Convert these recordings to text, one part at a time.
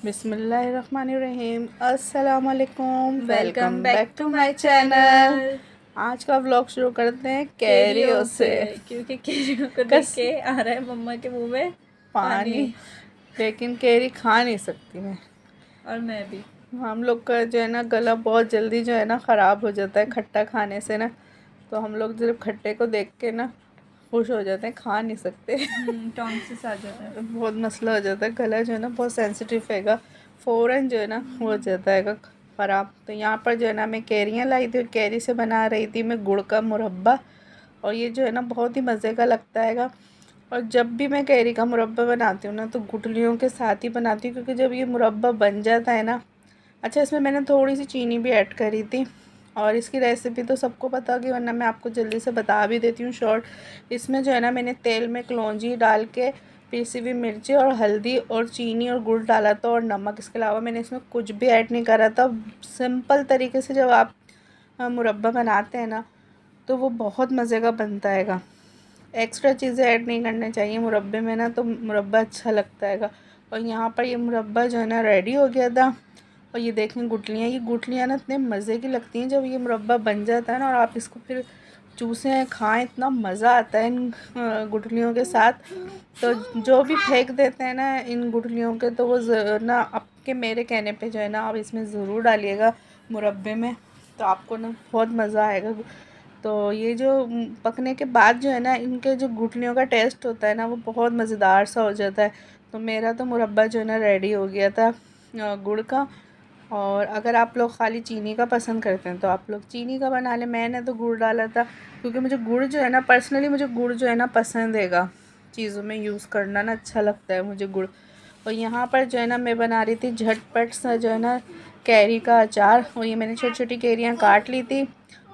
बिस्मिल्लाहिर्रहमानिर्रहीम। अस्सलाम वालेकुम। Welcome back to my channel. आज का व्लॉग शुरू करते हैं कैरियों से, क्योंकि कैरियों को देख के आ रहा है मम्मा के मुंह में पानी। लेकिन कैरी खा नहीं सकती मैं, और मैं भी। हम लोग का जो है ना गला बहुत जल्दी जो है ना ख़राब हो जाता है खट्टा खाने से ना, तो हम लोग जब खट्टे को देख के ना खुश हो जाते हैं, खा नहीं सकते। टॉन्सिस आ जाता है, बहुत मसला हो जाता है, गला जो है ना बहुत सेंसिटिव हैगा, फ़ौरन जो है ना हो जाता है ख़राब। तो यहाँ पर जो है ना मैं कैरियाँ लाई थी और कैरी से बना रही थी मैं गुड़ का मुरब्बा, और ये जो है ना बहुत ही मज़े का लगता हैगा। और जब भी मैं कैरी का मुरब्बा बनाती हूँ ना तो गुठलियों के साथ ही बनाती हूँ, क्योंकि जब ये मुरब्बा बन जाता है ना, अच्छा इसमें मैंने थोड़ी सी चीनी भी ऐड करी थी, और इसकी रेसिपी तो सबको पता होगी, वरना मैं आपको जल्दी से बता भी देती हूँ शॉर्ट। इसमें जो है ना मैंने तेल में कलौंजी डाल के पीसी हुई मिर्ची और हल्दी और चीनी और गुड़ डाला था और नमक, इसके अलावा मैंने इसमें कुछ भी ऐड नहीं करा था। सिंपल तरीके से जब आप मुरब्बा बनाते हैं ना तो वो बहुत मज़े का बनता हैगा। एक्स्ट्रा चीज़ें ऐड नहीं करनी चाहिए मुरब्बे में ना, तो मुरब्बा अच्छा लगता हैगा। और यहाँ पर ये मुरब्बा जो है ना रेडी हो गया था। और ये देखें गुठलियाँ, ये गुठलियाँ ना इतने मज़े की लगती हैं जब ये मुरब्बा बन जाता है ना, और आप इसको फिर चूसें खाएं, इतना मज़ा आता है इन गुठलियों के साथ। तो जो भी फेंक देते हैं ना इन गुठलियों के, तो वो ना आपके मेरे कहने पे जो है ना आप इसमें ज़रूर डालिएगा मुरब्बे में, तो आपको ना बहुत मज़ा आएगा। तो ये जो पकने के बाद जो है ना इनके जो गुठलियों का टेस्ट होता है ना वो बहुत मज़ेदार सा हो जाता है। तो मेरा तो मुरब्बा जो है ना रेडी हो गया था गुड़ का। और अगर आप लोग खाली चीनी का पसंद करते हैं तो आप लोग चीनी का बना लें, मैंने तो गुड़ डाला था, क्योंकि मुझे गुड़ जो है ना पर्सनली मुझे गुड़ जो है ना पसंद हैगा, चीज़ों में यूज़ करना ना अच्छा लगता है मुझे गुड़। और यहाँ पर जो है ना मैं बना रही थी झटपट सा जो है ना कैरी का अचार, और ये मैंने छोटी छोटी कैरियाँ काट ली थी,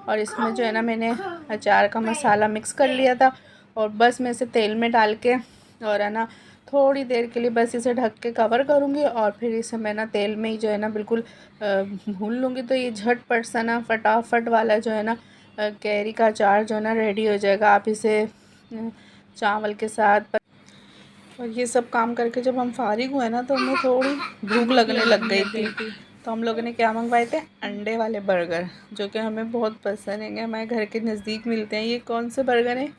और इसमें जो है ना मैंने अचार का मसाला मिक्स कर लिया था, और बस मैं इसे तेल में डाल के और है ना थोड़ी देर के लिए बस इसे ढक के कवर करूँगी, और फिर इसे मैं ना तेल में ही जो है ना बिल्कुल भून लूँगी। तो ये झटपट सा ना फटाफट वाला जो है ना कैरी का अचार जो है ना रेडी हो जाएगा। आप इसे चावल के साथ, और ये सब काम करके जब हम फारिग हुए ना तो हमें थोड़ी भूख लगने लग गई थी, तो हम लोगों ने क्या मंगवाए थे, अंडे वाले बर्गर, जो कि हमें बहुत पसंद है, हमारे घर के नज़दीक मिलते हैं। ये कौन से बर्गर हैं,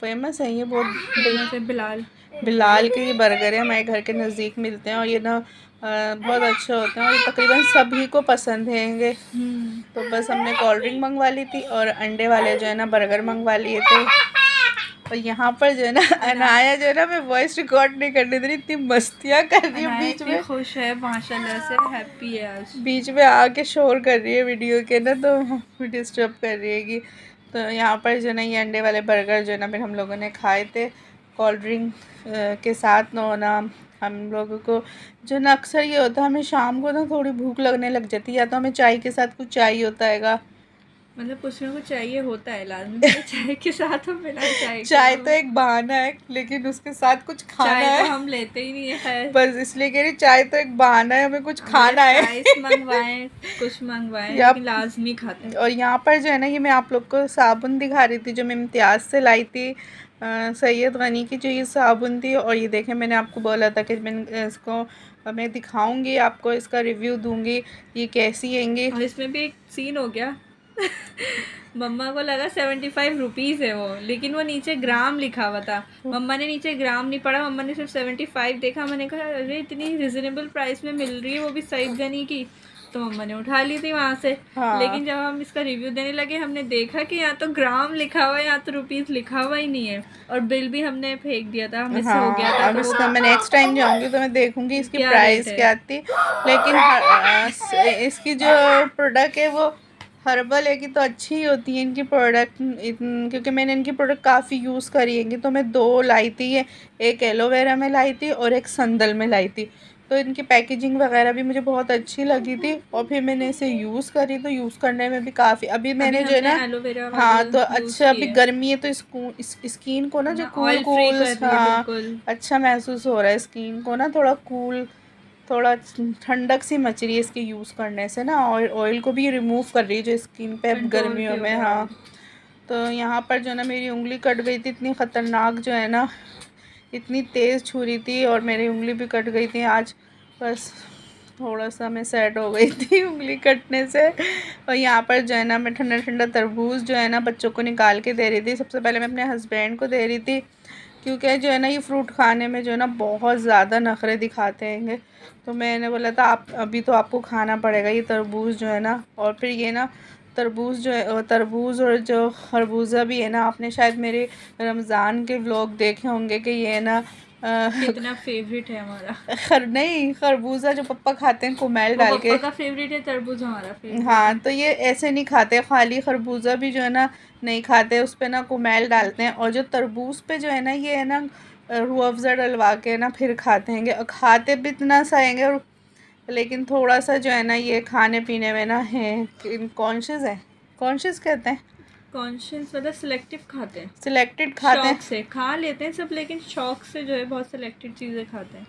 फेमस हैं ये बहुत, बिलाल के ये बर्गर है, हमारे घर के नज़दीक मिलते हैं, और ये ना बहुत अच्छे होते हैं, और ये तकरीबन सभी को पसंद हैंगे। तो बस हमने कोल्ड ड्रिंक मंगवा ली थी और अंडे वाले जो है ना बर्गर मंगवा लिए थे। और यहाँ पर जो है ना अनाया जो है ना मैं वॉइस रिकॉर्ड नहीं करने दे रही, इतनी मस्तियाँ कर रही है, बीच में खुश है माशाल्लाह से, हैप्पी है आज। बीच में आके शोर कर रही है वीडियो के ना, तो डिस्टर्ब कर रही है कि। तो यहाँ पर जो ना ये अंडे वाले बर्गर जो है ना फिर हम लोगों ने खाए थे कोल्ड ड्रिंक के साथ ना हम लोगों को जो ना अक्सर ये होता है, हमें शाम को ना थोड़ी भूख लगने लग जाती है, या तो हमें चाय के साथ कुछ चाहिए होता हैगा, मतलब कुछ ना कुछ चाहिए होता है लाजमी, चाय के साथ हम बिना चाय चाय तो एक बहाना है, लेकिन उसके साथ कुछ खाना चाय है तो हम लेते ही नहीं है खैर, बस इसलिए कह रही चाय तो एक बहाना है, हमें कुछ खाना है। राइस मंगवाएं कुछ मंगवाएं लेकिन लाजमी खाते हैं। और यहाँ पर जो है ना ये मैं आप लोग को साबुन दिखा रही थी जो मैं इम्तियाज़ से लाई थी, सैयद गनी की जो ये साबुन थी। और ये देखें मैंने आपको बोला था कि मैं इसको मैं दिखाऊंगी आपको, इसका रिव्यू दूंगी ये कैसी हैंगी। और इसमें भी एक सीन हो गया मम्मा को लगा 75 रुपीज़ है वो, लेकिन वो नीचे ग्राम लिखा हुआ था। मम्मा ने नीचे ग्राम नहीं पढ़ा, मम्मा ने सिर्फ 75 देखा। मैंने कहा अरे इतनी रिजनेबल प्राइस में मिल रही है, वो भी सईद गनी की, तो मम्मा ने उठा ली थी वहाँ से। हाँ। लेकिन जब हम इसका रिव्यू देने लगे हमने देखा कि यहाँ तो ग्राम लिखा हुआ है, यहाँ तो रुपीज़ लिखा हुआ ही नहीं है, और बिल भी हमने फेंक दिया था, हमसे हो गया था। अब तो इसका मैं नेक्स्ट टाइम जाऊंगी तो मैं देखूंगी इसकी क्या प्राइस रेट है? क्या थी, लेकिन इसकी जो प्रोडक्ट है वो हर्बल है कि तो अच्छी ही होती है इनकी प्रोडक्ट, क्योंकि मैंने इनकी प्रोडक्ट काफ़ी यूज़ करी है तो मैं दो लाई थी, ये एक एलोवेरा में लाई थी और एक संदल में लाई थी। तो इनकी पैकेजिंग वगैरह भी मुझे बहुत अच्छी लगी थी, और फिर मैंने इसे यूज़ करी तो यूज़ करने में भी काफ़ी, अभी मैंने जो है ना एलोवेरा हाँ तो अच्छा अभी गर्मी है तो स्किन को ना जो कूल कूल, हाँ अच्छा महसूस हो रहा है स्किन को ना, थोड़ा कूल, थोड़ा ठंडक सी मच रही है इसके यूज़ करने से ना, और ऑयल को भी रिमूव कर रही है जो स्किन पे अब गर्मियों में। हाँ तो यहाँ पर जो ना मेरी उंगली कट गई थी, इतनी ख़तरनाक जो है ना, इतनी तेज़ छुरी थी और मेरी उंगली भी कट गई थी आज। बस थोड़ा सा मैं सेट हो गई थी उंगली कटने से। और यहाँ पर जो है ना मैं ठंडा ठंडा तरबूज जो है ना बच्चों को निकाल के दे रही थी। सबसे पहले मैं अपने हस्बैंड को दे रही थी, क्योंकि जो है ना ये फ्रूट खाने में जो है ना बहुत ज़्यादा नखरे दिखाते हैं। तो मैंने बोला था आप अभी तो आपको खाना पड़ेगा ये तरबूज जो है ना। और फिर ये ना तरबूज जो है, तरबूज और जो खरबूजा भी है ना, आपने शायद मेरे रमज़ान के व्लॉग देखे होंगे कि ये है ना कितना फेवरेट है हमारा। नहीं, खरबूजा जो पप्पा खाते हैं कुमेल वो डाल के। पप्पा का फेवरेट है, तरबूज हमारा फेवरेट हाँ, है। तो ये ऐसे नहीं खाते, खाली खरबूजा भी जो है ना नहीं खाते, उस पे ना कुमेल डालते हैं। और जो तरबूज पे जो है ना ये है ना रूह अफ़ज़ा डलवा के ना फिर खाते हैं। और खाते भी इतना सा हैंगे, और लेकिन थोड़ा सा जो है ना ये खाने पीने में ना है कॉन्शियस है, कॉन्शियस कहते हैं, कॉन्शियस मतलब सिलेक्टिव खाते हैं। सिलेक्टेड खाते हैं। शौक से खा लेते हैं सब, लेकिन शौक से जो है बहुत सिलेक्टेड चीज़ें खाते हैं।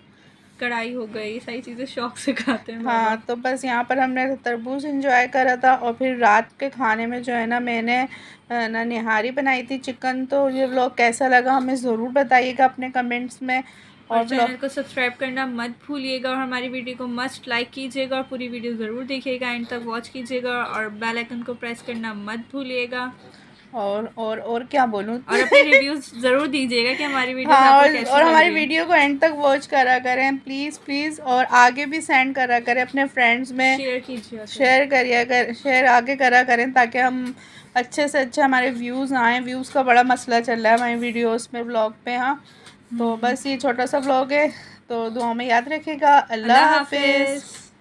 कढ़ाई हो गई, सारी चीज़ें शौक से खाते हैं हाँ, बाबा। तो बस यहाँ पर हमने तरबूज इंजॉय करा था। और फिर रात के खाने में जो है ना मैंने ना निहारी बनाई थी चिकन। तो ये व्लॉग कैसा लगा हमें ज़रूर बताइएगा अपने कमेंट्स में। और और चैनल व्लॉग को सब्सक्राइब करना मत भूलिएगा, और हमारी वीडियो को मस्ट लाइक कीजिएगा, और पूरी वीडियो ज़रूर देखिएगा, एंड तक वॉच कीजिएगा, और बेल आइकन को प्रेस करना मत भूलिएगा। और क्या बोलूँ और अपने रिव्यूज़ ज़रूर दीजिएगा कि हमारी वीडियोस हाँ, आपको और कैसी लग हमारी रही है। वीडियो को एंड तक वॉच करा करें प्लीज़ प्लीज़। और आगे भी सेंड करा करें अपने फ्रेंड्स में, शेयर कीजिए। शेयर आगे करा करें, ताकि हम अच्छे से अच्छे हमारे व्यूज़ आएँ। व्यूज़ का बड़ा मसला चल रहा है हमारी वीडियोस में, व्लॉग पे। हाँ, तो बस ये छोटा सा व्लॉग है, तो दुआ में याद रखिएगा। अल्लाह अल्लाह हाफिज़। हाफिज़।